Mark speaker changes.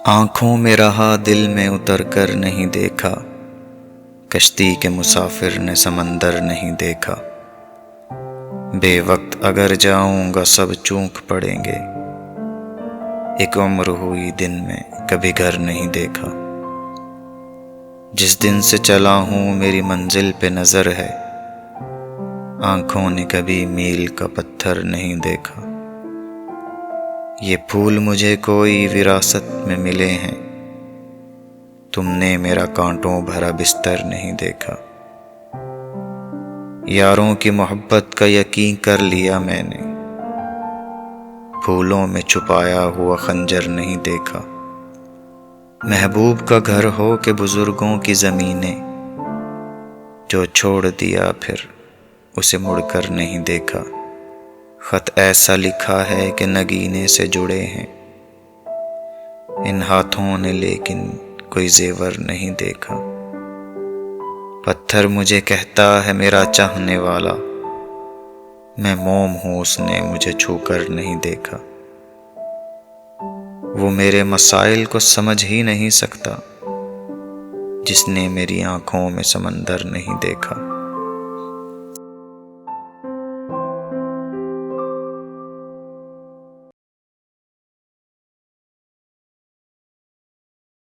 Speaker 1: آنکھوں میں رہا دل میں اتر کر نہیں دیکھا، کشتی کے مسافر نے سمندر نہیں دیکھا۔ بے وقت اگر جاؤں گا سب چونک پڑیں گے، ایک عمر ہوئی دن میں کبھی گھر نہیں دیکھا۔ جس دن سے چلا ہوں میری منزل پہ نظر ہے، آنکھوں نے کبھی میل کا پتھر نہیں دیکھا۔ یہ پھول مجھے کوئی وراثت میں ملے ہیں، تم نے میرا کانٹوں بھرا بستر نہیں دیکھا۔ یاروں کی محبت کا یقین کر لیا میں نے، پھولوں میں چھپایا ہوا خنجر نہیں دیکھا۔ محبوب کا گھر ہو کہ بزرگوں کی زمینیں، جو چھوڑ دیا پھر اسے مڑ کر نہیں دیکھا۔ خط ایسا لکھا ہے کہ نگینے سے جڑے ہیں، ان ہاتھوں نے لیکن کوئی زیور نہیں دیکھا۔ پتھر مجھے کہتا ہے میرا چاہنے والا، میں موم ہوں اس نے مجھے چھو کر نہیں دیکھا۔ وہ میرے مسائل کو سمجھ ہی نہیں سکتا، جس نے میری آنکھوں میں سمندر نہیں دیکھا۔